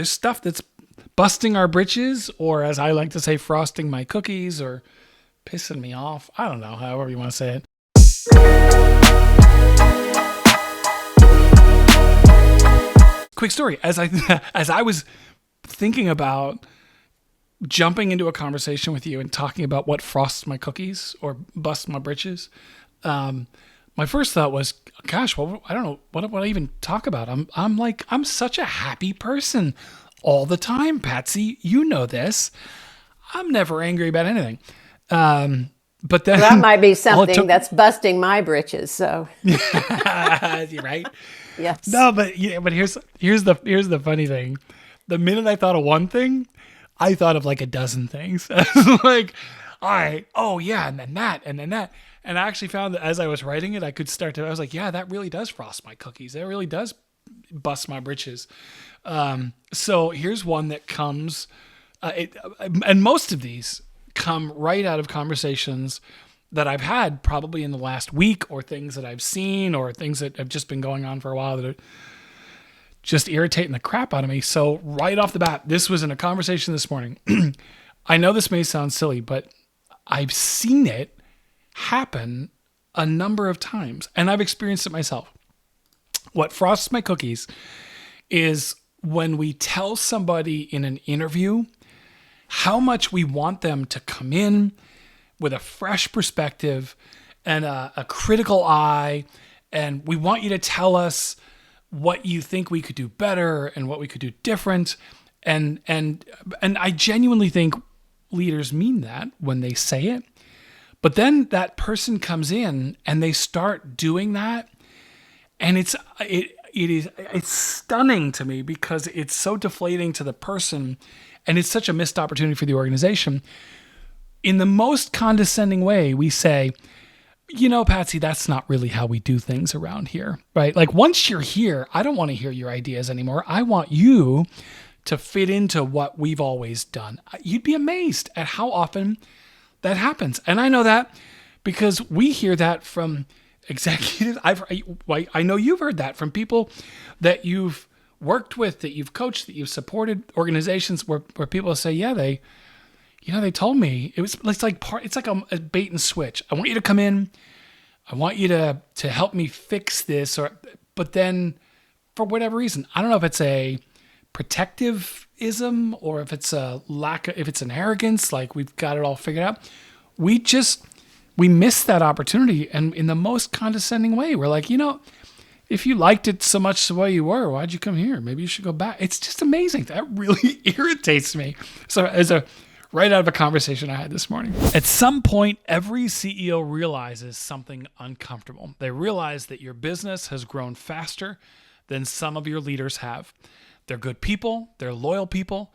there's stuff that's busting our britches, or as I like to say, frosting my cookies, or pissing me off. I don't know, however you want to say it. Quick story. As I was thinking about jumping into a conversation with you and talking about what frosts my cookies or busts my britches, my first thought was, gosh, well, I don't know what I even talk about. I'm such a happy person all the time, Patsy. You know this. I'm never angry about anything. But then that might be something that's busting my britches. So right. Yes. No, but here's the funny thing. The minute I thought of one thing, I thought of like a dozen things. Like, all right, oh yeah, and then that. And I actually found that as I was writing it, I was like, yeah, that really does frost my cookies. That really does bust my britches. So here's one that comes, and most of these come right out of conversations that I've had probably in the last week, or things that I've seen, or things that have just been going on for a while that are just irritating the crap out of me. So right off the bat, this was in a conversation this morning. I know this may sound silly, but I've seen it happen a number of times, and I've experienced it myself. What frosts my cookies is when we tell somebody in an interview how much we want them to come in with a fresh perspective and a critical eye, and we want you to tell us what you think we could do better and what we could do different. And I genuinely think leaders mean that when they say it. But then that person comes in and they start doing that, and it's stunning to me, because it's so deflating to the person, and it's such a missed opportunity for the organization. In the most condescending way, we say, Patsy, that's not really how we do things around here, right? Like, once you're here, I don't want to hear your ideas anymore. I want you to fit into what we've always done. You'd be amazed at how often that happens. And I know that because we hear that from executives. I know you've heard that from people that you've worked with, that you've coached, that you've supported, organizations where people say, yeah, they told me it's like a bait and switch. I want you to come in. I want you to help me fix this, but then for whatever reason, I don't know if it's a protectivism or if it's if it's an arrogance, like we've got it all figured out. We miss that opportunity, and in the most condescending way, we're like, if you liked it so much the way you were, why'd you come here? Maybe you should go back. It's just amazing. That really irritates me. So right out of a conversation I had this morning. At some point, every CEO realizes something uncomfortable. They realize that your business has grown faster than some of your leaders have. They're good people, they're loyal people,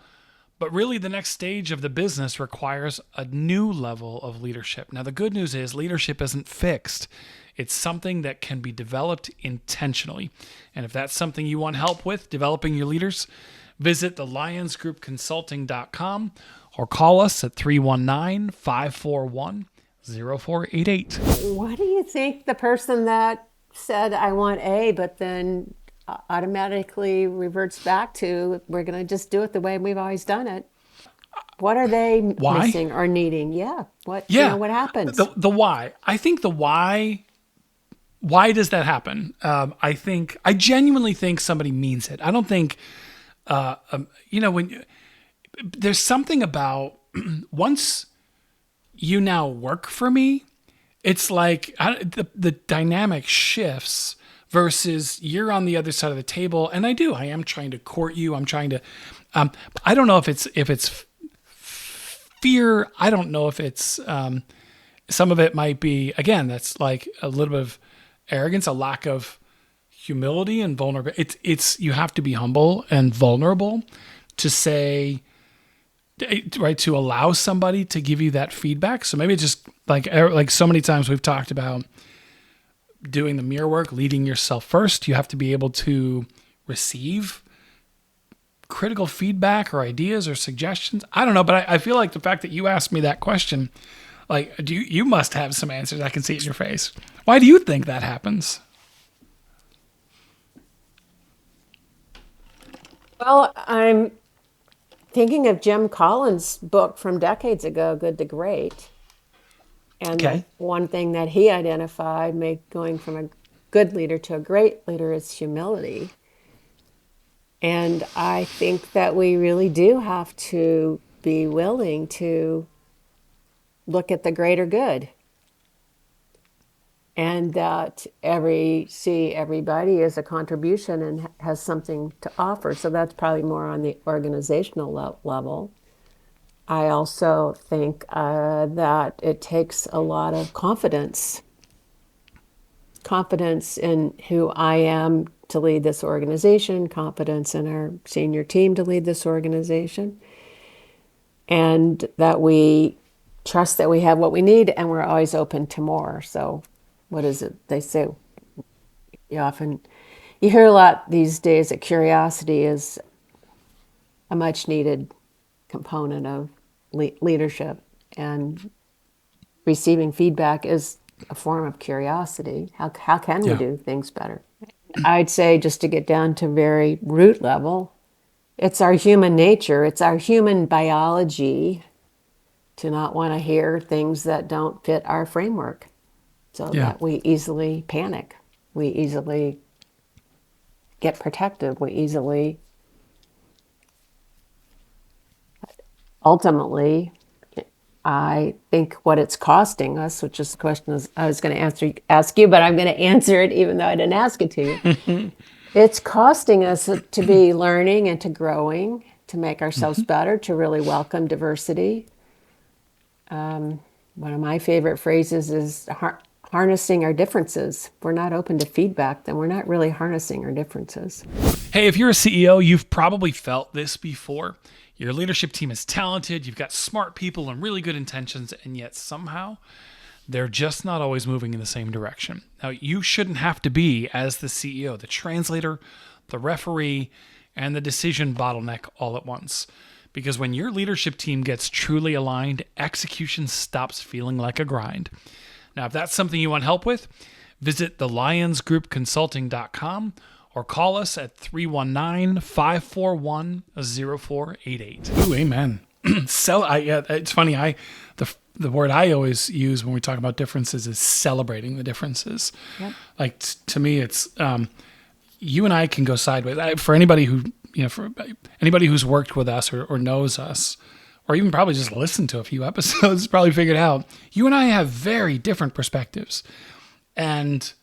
but really the next stage of the business requires a new level of leadership. Now, the good news is leadership isn't fixed. It's something that can be developed intentionally. And if that's something you want help with, developing your leaders, visit the lionsgroupconsulting.com or call us at 319-541-0488. What do you think the person that said, I want A, but then automatically reverts back to, we're going to just do it the way we've always done it? What are they missing or needing? Yeah. What happens? The why. I think the why does that happen? I genuinely think somebody means it. I don't think, there's something about once you now work for me, it's like the dynamic shifts versus you're on the other side of the table. And I am trying to court you. I'm trying to, I don't know if it's fear. I don't know if it's, some of it might be, again, that's like a little bit of arrogance, a lack of humility and vulnerability. It's, you have to be humble and vulnerable to say, right, to allow somebody to give you that feedback. So maybe just like so many times we've talked about doing the mirror work, leading yourself first. You have to be able to receive critical feedback or ideas or suggestions. I don't know, but I feel like the fact that you asked me that question, like, you must have some answers. I can see it in your face. Why do you think that happens? Well, I'm thinking of Jim Collins' book from decades ago, Good to Great. And the Okay. one thing that he identified, going from a good leader to a great leader, is humility. And I think that we really do have to be willing to look at the greater good, and that see everybody as a contribution and has something to offer. So that's probably more on the organizational level. I also think that it takes a lot of confidence in who I am to lead this organization, confidence in our senior team to lead this organization, and that we trust that we have what we need and we're always open to more. So, what is it they say? You often you hear a lot these days that curiosity is a much needed component of leadership, and receiving feedback is a form of curiosity. How can we Yeah. do things better? I'd say, just to get down to very root level, it's our human nature, it's our human biology to not want to hear things that don't fit our framework, so Yeah. that we easily panic, we easily get protective, we easily, ultimately, I think what it's costing us, which is the question I was going to ask you, but I'm going to answer it even though I didn't ask it to you. It's costing us to be learning and to growing, to make ourselves better, to really welcome diversity. One of my favorite phrases is harnessing our differences. If we're not open to feedback, then we're not really harnessing our differences. Hey, if you're a CEO, you've probably felt this before. Your leadership team is talented, you've got smart people and really good intentions, and yet somehow they're just not always moving in the same direction. Now, you shouldn't have to be, as the CEO, the translator, the referee, and the decision bottleneck all at once. Because when your leadership team gets truly aligned, execution stops feeling like a grind. Now, if that's something you want help with, visit thelyonsgroupconsulting.com or call us at 319-541-0488. Ooh, amen. It's funny. The word I always use when we talk about differences is celebrating the differences. Yep. Like to me, it's you and I can go sideways. For anybody who for anybody who's worked with us or knows us, or even probably just listened to a few episodes, probably figured out you and I have very different perspectives, and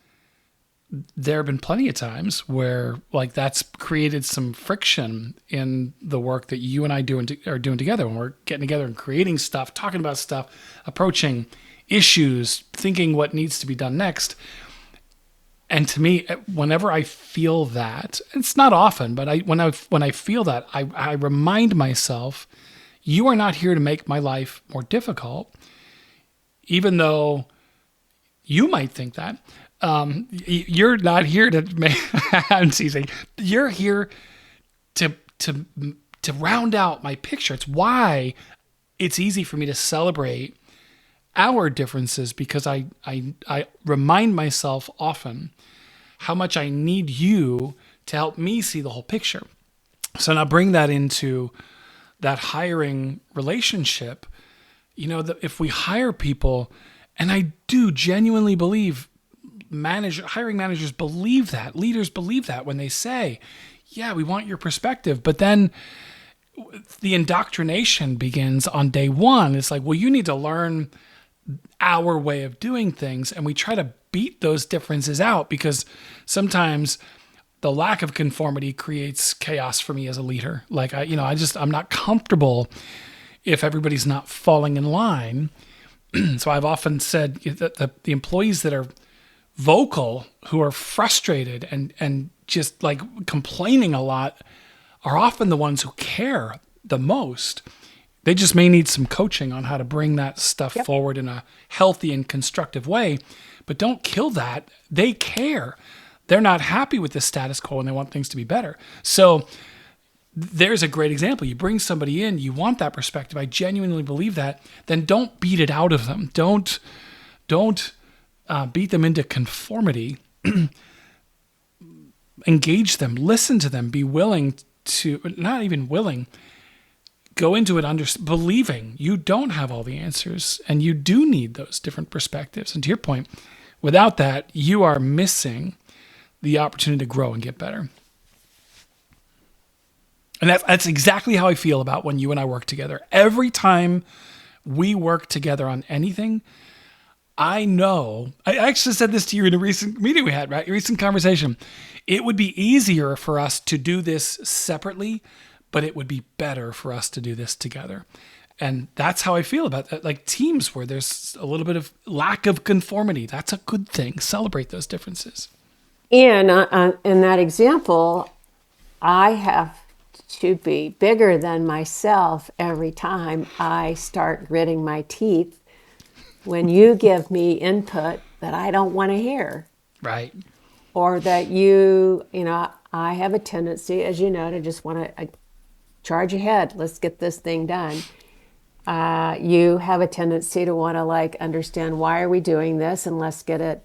there have been plenty of times where like that's created some friction in the work that you and I are doing together when we're getting together and creating stuff, talking about stuff, approaching issues, thinking what needs to be done next. And to me, whenever I feel that, it's not often, but when I feel that, I remind myself, you are not here to make my life more difficult, even though you might think that. You're not here to make. I'm teasing. You're here to round out my picture. It's why it's easy for me to celebrate our differences, because I remind myself often how much I need you to help me see the whole picture. So now bring that into that hiring relationship. If we hire people, and I do genuinely believe hiring managers believe that, leaders believe that when they say, yeah, we want your perspective, but then the indoctrination begins on day one. It's like, well, you need to learn our way of doing things, and we try to beat those differences out because sometimes the lack of conformity creates chaos for me as a leader. Like I'm not comfortable if everybody's not falling in line. So I've often said that the employees that are vocal, who are frustrated and just like complaining a lot, are often the ones who care the most. They just may need some coaching on how to bring that stuff Yep. forward in a healthy and constructive way. But don't kill that. They care. They're not happy with the status quo and they want things to be better. So there's a great example. You bring somebody in, you want that perspective. I genuinely believe that. Then don't beat it out of them. Don't beat them into conformity. Engage them, listen to them, be willing to, not even willing, go into it believing you don't have all the answers and you do need those different perspectives. And to your point, without that, you are missing the opportunity to grow and get better. And that's exactly how I feel about when you and I work together. Every time we work together on anything, I know, I actually said this to you in a recent meeting we had, right? A recent conversation. It would be easier for us to do this separately, but it would be better for us to do this together. And that's how I feel about that. Like teams where there's a little bit of lack of conformity, that's a good thing. Celebrate those differences. And in that example, I have to be bigger than myself every time I start gritting my teeth when you give me input that I don't want to hear. Right. Or that I have a tendency, as you know, to just want to charge ahead. Let's get this thing done. You have a tendency to want to understand why are we doing this, and let's get it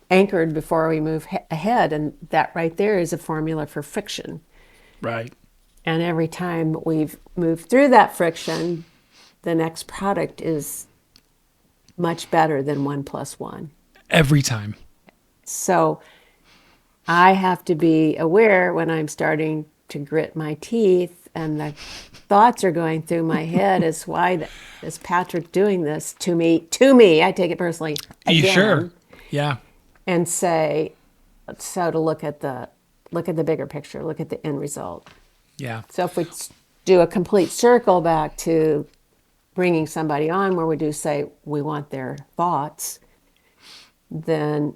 anchored before we move ahead. And that right there is a formula for friction. Right. And every time we've moved through that friction, the next product is much better than 1 + 1. Every time. So I have to be aware when I'm starting to grit my teeth and the thoughts are going through my head as why is Patrick doing this to me? I take it personally. Again, You sure? Yeah. And say, so to look at the bigger picture, look at the end result. Yeah. So if we do a complete circle back to bringing somebody on where we do say we want their thoughts, then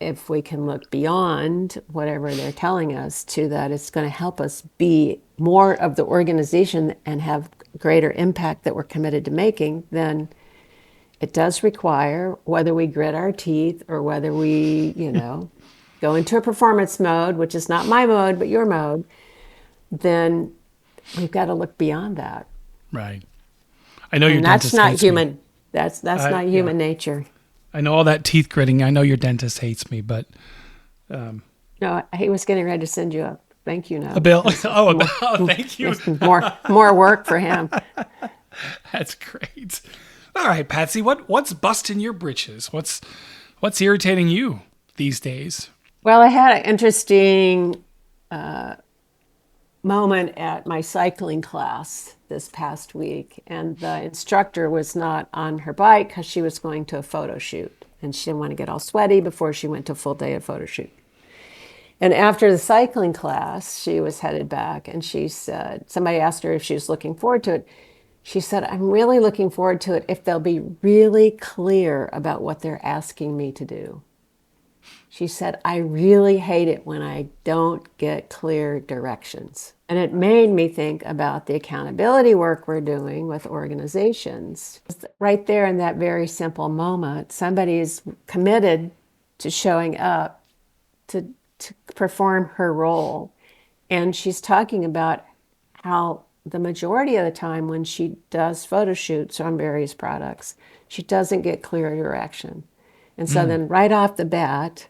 if we can look beyond whatever they're telling us to that, it's going to help us be more of the organization and have greater impact that we're committed to making. Then it does require, whether we grit our teeth or whether we, go into a performance mode, which is not my mode, but your mode, then we've got to look beyond that. Right. I know your And dentist that's not hates human. me. That's not human nature. I know all that teeth gritting. I know your dentist hates me, but No, he was getting ready to send you a thank you note. a bill. Thank you. More work for him. That's great. All right, Patsy, what's busting your britches? What's irritating you these days? Well, I had an interesting moment at my cycling class this past week, and the instructor was not on her bike because she was going to a photo shoot, and she didn't want to get all sweaty before she went to a full day of photo shoot. And after the cycling class, she was headed back, and she said, somebody asked her if she was looking forward to it. She said, I'm really looking forward to it if they'll be really clear about what they're asking me to do. She said, I really hate it when I don't get clear directions. And it made me think about the accountability work we're doing with organizations. Right there in that very simple moment, somebody is committed to showing up to perform her role. And she's talking about how the majority of the time when she does photo shoots on various products, she doesn't get clear direction. And so then right off the bat,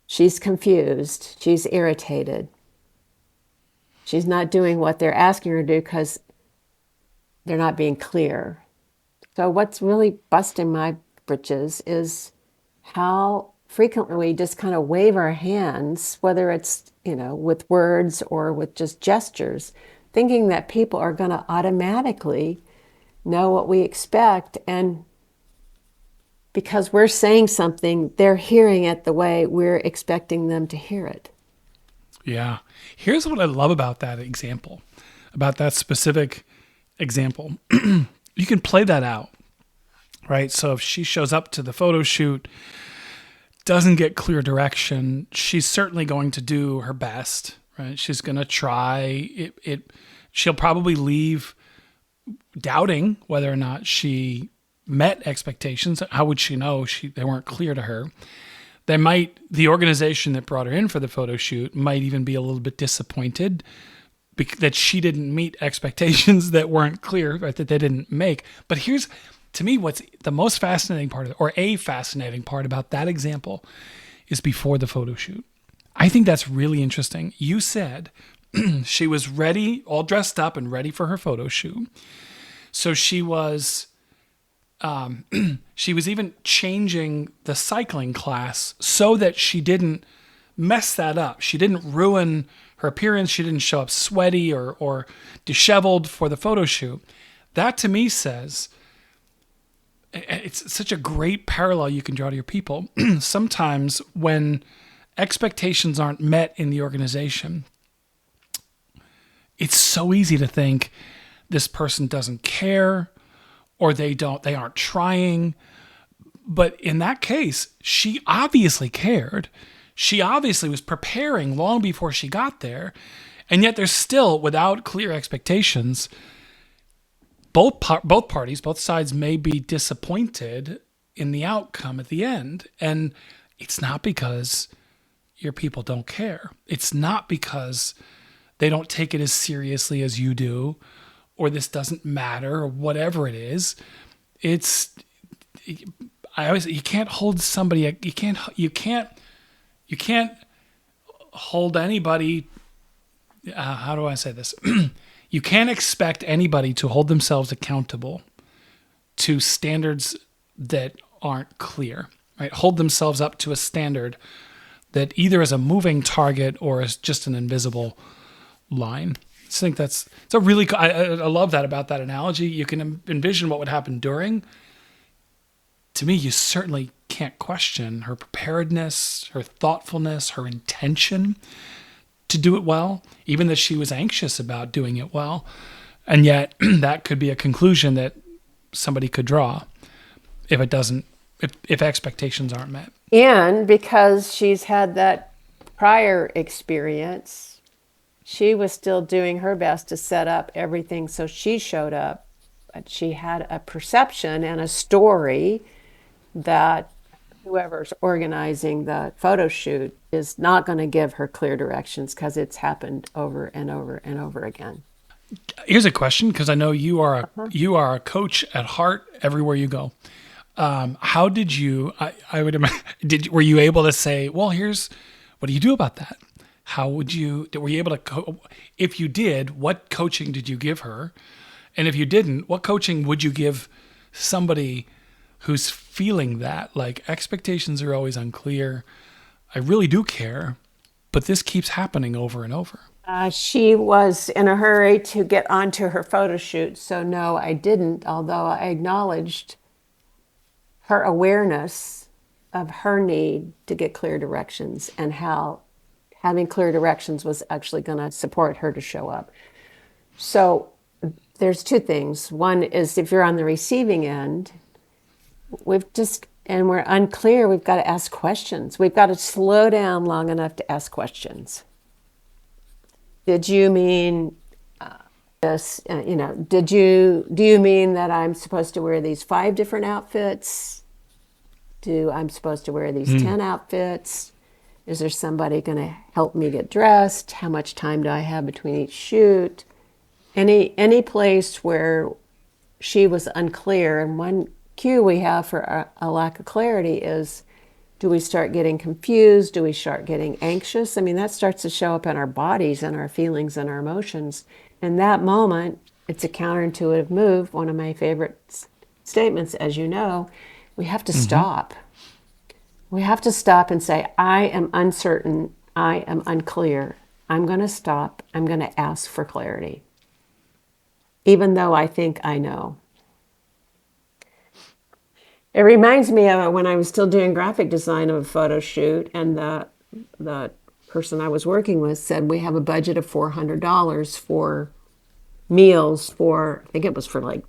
she's confused, she's irritated. She's not doing what they're asking her to do because they're not being clear. So what's really busting my britches is how frequently we just kind of wave our hands, whether it's, with words or with just gestures, thinking that people are going to automatically know what we expect. And because we're saying something, they're hearing it the way we're expecting them to hear it. Yeah. Here's what I love about that example, about that specific example. You can play that out, right? So if she shows up to the photo shoot, doesn't get clear direction, she's certainly going to do her best, right? She's going to try it. She'll probably leave doubting whether or not she met expectations. How would she know they weren't clear to her? The organization that brought her in for the photo shoot might even be a little bit disappointed that she didn't meet expectations that weren't clear, right, that they didn't make. But here's, to me, what's the most fascinating part, or a fascinating part about that example is before the photo shoot. I think that's really interesting. You said She was ready, all dressed up and ready for her photo shoot. So she was even changing the cycling class so that she didn't mess that up. She didn't ruin her appearance. She didn't show up sweaty or disheveled for the photo shoot. That to me says it's such a great parallel you can draw to your people. Sometimes when expectations aren't met in the organization, it's so easy to think this person doesn't care or they aren't trying. But in that case, she obviously cared. She obviously was preparing long before she got there. And yet there's still, without clear expectations, both parties, both sides may be disappointed in the outcome at the end. And it's not because your people don't care. It's not because they don't take it as seriously as you do, or this doesn't matter, or whatever it is. You can't hold somebody. You can't hold anybody. How do I say this? You can't expect anybody to hold themselves accountable to standards that aren't clear, right? Hold themselves up to a standard that either is a moving target or is just an invisible line. I just think it's a really, I love that about that analogy. You can envision what would happen during. To me, you certainly can't question her preparedness, her thoughtfulness, her intention to do it well, even that she was anxious about doing it well. And yet that could be a conclusion that somebody could draw if expectations aren't met. And because she's had that prior experience, she was still doing her best to set up everything so she showed up. But she had a perception and a story that whoever's organizing the photo shoot is not going to give her clear directions because it's happened over and over and over again. Here's a question, because I know you are a coach at heart everywhere you go. How did you? I would imagine. Were you able to say, well, here's what do you do about that? How would you? Were you able to? If you did, what coaching did you give her? And if you didn't, what coaching would you give somebody who's feeling that? Like, expectations are always unclear. I really do care, but this keeps happening over and over. She was in a hurry to get onto her photo shoot, so no, I didn't, although I acknowledged her awareness of her need to get clear directions and how having clear directions was actually going to support her to show up. So there's two things. One is if you're on the receiving end, and we're unclear, we've got to ask questions. We've got to slow down long enough to ask questions. Did you mean this? Do you mean that I'm supposed to wear these 5 different outfits? I'm supposed to wear these 10 outfits? Is there somebody going to help me get dressed? How much time do I have between each shoot? Any place where she was unclear, and one cue we have for a lack of clarity is, do we start getting confused? Do we start getting anxious? I mean, that starts to show up in our bodies and our feelings and our emotions. In that moment, it's a counterintuitive move. One of my favorite statements, as you know, we have to stop. We have to stop and say, I am uncertain. I am unclear. I'm going to stop. I'm going to ask for clarity, even though I think I know. It reminds me of when I was still doing graphic design of a photo shoot, and the person I was working with said, we have a budget of $400 for meals for, I think it was for like,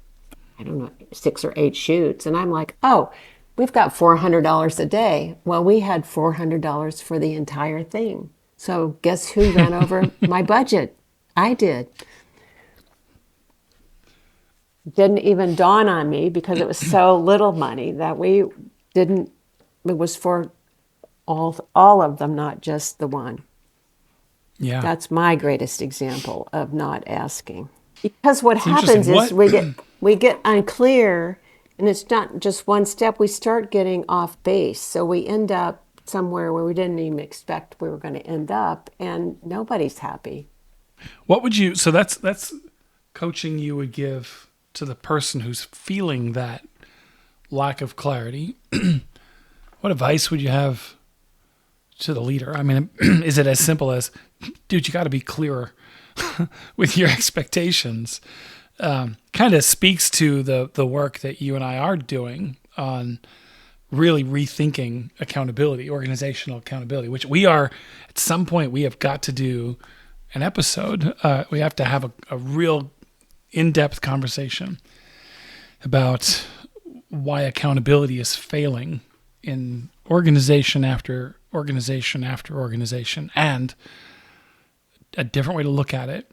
I don't know, 6 or 8 shoots. And I'm like, oh, we've got $400 a day. Well, we had $400 for the entire thing. So guess who ran over my budget? I did. Didn't even dawn on me because it was so little money that it was for all of them, not just the one. Yeah. That's my greatest example of not asking. Because what happens is we get unclear, and it's not just one step. We start getting off base. So we end up somewhere where we didn't even expect we were going to end up, and nobody's happy. What would you? So that's coaching you would give to the person who's feeling that lack of clarity. What advice would you have to the leader? I mean, is it as simple as, dude, you got to be clearer with your expectations? Kind of speaks to the work that you and I are doing on really rethinking accountability, organizational accountability, which we are, at some point, we have got to do an episode. We have to have a real in-depth conversation about why accountability is failing in organization after organization after organization, and a different way to look at it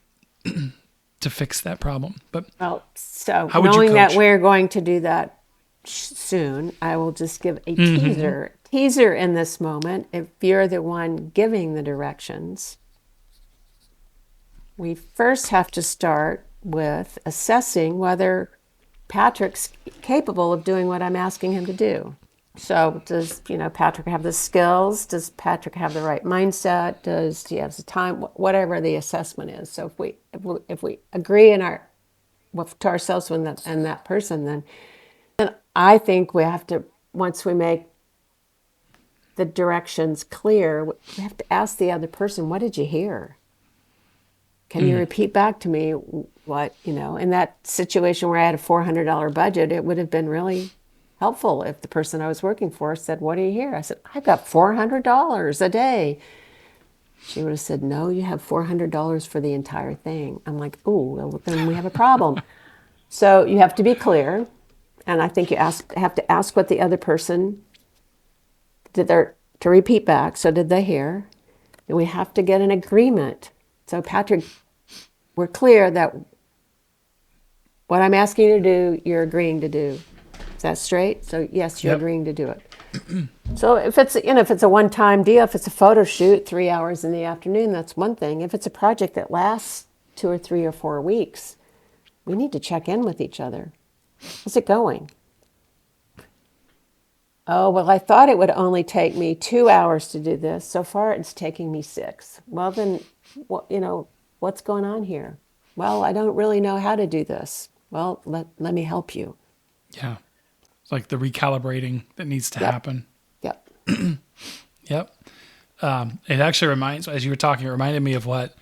to fix that problem. But Well, so how would you knowing that coach? we're going to do that soon, I will just give a teaser in this moment. If you're the one giving the directions, we first have to start with assessing whether Patrick's capable of doing what I'm asking him to do. So does, Patrick have the skills? Does Patrick have the right mindset? Does he have the time? Whatever the assessment is. So if we agree in our to ourselves and that person, then I think we have to, once we make the directions clear, we have to ask the other person, what did you hear? Can you repeat back to me what, in that situation where I had a $400 budget, it would have been really helpful if the person I was working for said, what do you hear? I said, I've got $400 a day. She would have said, no, you have $400 for the entire thing. I'm like, oh, well, then we have a problem. So you have to be clear. And I think you have to ask what the other person to repeat back. So did they hear? And we have to get an agreement. So Patrick, we're clear that what I'm asking you to do, you're agreeing to do. Is that straight? So yes, you're Yep. agreeing to do it. So if it's a one-time deal, if it's a photo shoot, 3 hours in the afternoon, that's one thing. If it's a project that lasts 2 or 3 or 4 weeks, we need to check in with each other. How's it going? Oh, well, I thought it would only take me 2 hours to do this. So far, it's taking me 6. Well, then, what's going on here? Well, I don't really know how to do this. Well, let me help you. Yeah. It's like the recalibrating that needs to Yep. happen. Yep. Yep. It actually as you were talking, it reminded me of what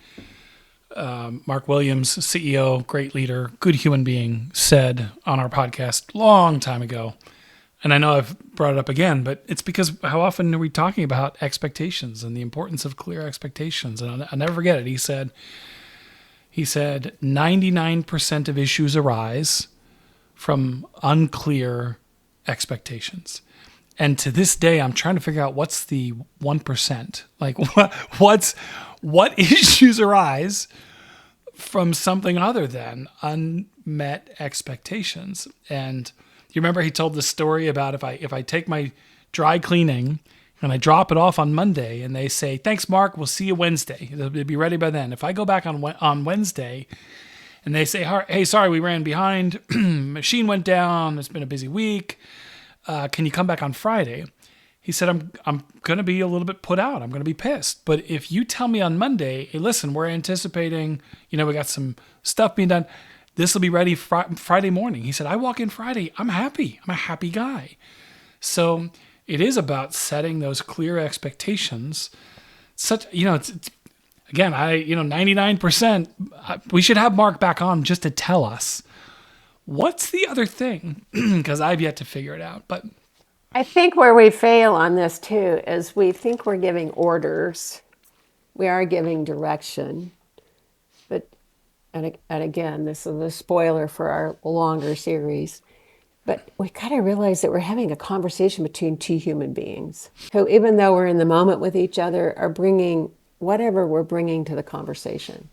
Mark Williams, CEO, great leader, good human being, said on our podcast long time ago. And I know I've brought it up again, but it's because how often are we talking about expectations and the importance of clear expectations? And I'll never forget it. He said 99% of issues arise from unclear expectations. And to this day, I'm trying to figure out what's the 1%. Like what issues arise from something other than unmet expectations. And you remember he told this story about if I take my dry cleaning and I drop it off on Monday and they say, thanks, Mark, we'll see you Wednesday. It'll be ready by then. If I go back on Wednesday and they say, hey, sorry, we ran behind, machine went down, it's been a busy week, can you come back on Friday? He said, I'm going to be a little bit put out. I'm going to be pissed. But if you tell me on Monday, hey, listen, we're anticipating, we got some stuff being done. This will be ready Friday morning. He said, I walk in Friday. I'm happy. I'm a happy guy. So it is about setting those clear expectations. It's again, 99%, we should have Mark back on just to tell us what's the other thing, because I've yet to figure it out. But I think where we fail on this too is we think we're giving orders. We are giving direction. But, and again, this is a spoiler for our longer series. But we got to realize that we're having a conversation between two human beings who, even though we're in the moment with each other, are bringing whatever we're bringing to the conversation.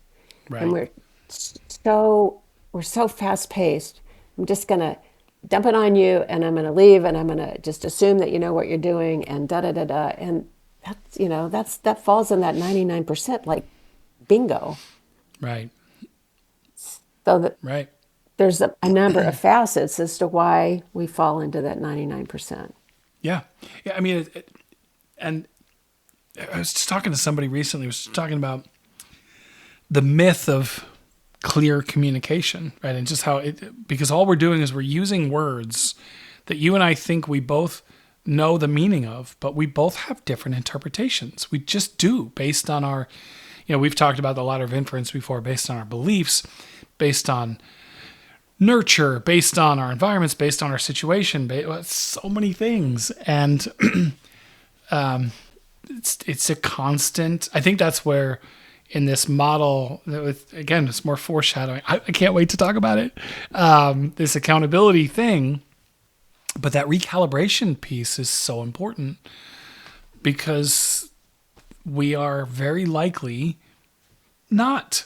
right. And we're so fast paced. I'm just going to dump it on you and I'm going to leave and I'm going to just assume that you know what you're doing and da da da da. And that falls in that 99%, like bingo. Right. So that Right. there's a number of facets as to why we fall into that 99%. Yeah. I mean, and I was just talking to somebody recently. I was talking about the myth of clear communication, right? And just how because all we're doing is we're using words that you and I think we both know the meaning of, but we both have different interpretations. We just do based on our, we've talked about the ladder of inference before, based on our beliefs, based on nurture, based on our environments, based on our situation, so many things. And it's a constant. I think that's where in this model, again, it's more foreshadowing. I can't wait to talk about it. This accountability thing, but that recalibration piece is so important because we are very likely not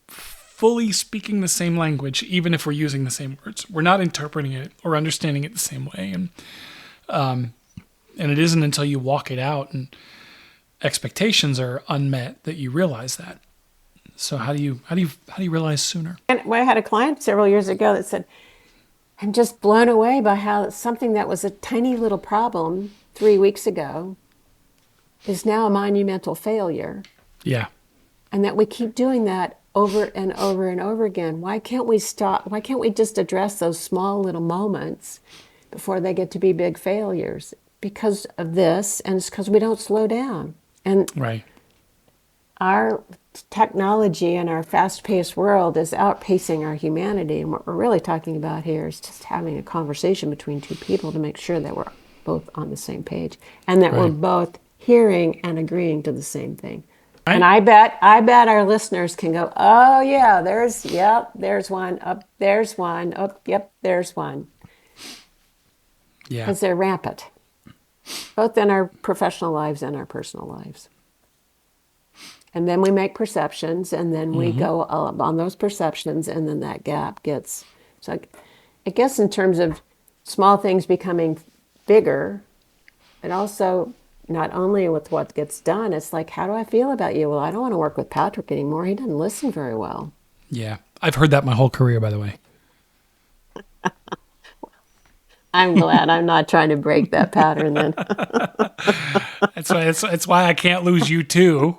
fully speaking the same language, even if we're using the same words. We're not interpreting it or understanding it the same way. And it isn't until you walk it out and expectations are unmet that you realize that. So how do you realize sooner? And I had a client several years ago that said, I'm just blown away by how something that was a tiny little problem 3 weeks ago is now a monumental failure. Yeah. And that we keep doing that over and over and over again. Why can't we stop? Why can't we just address those small little moments before they get to be big failures? Because of this, and it's because we don't slow down. And right. Our technology and our fast-paced world is outpacing our humanity. And what we're really talking about here is just having a conversation between two people to make sure that we're both on the same page and that we're both hearing and agreeing to the same thing. Right. And I bet our listeners can go, oh yeah, there's one, up there's one, up, yep, there's one. Yeah. Because they're rampant, both in our professional lives and our personal lives. And then we make perceptions, and then we go on those perceptions, and then that gap gets... So I guess in terms of small things becoming bigger, and also not only with what gets done, it's like, how do I feel about you? Well, I don't want to work with Patrick anymore. He doesn't listen very well. Yeah. I've heard that my whole career, by the way. I'm glad I'm not trying to break that pattern then. That's why I can't lose you too.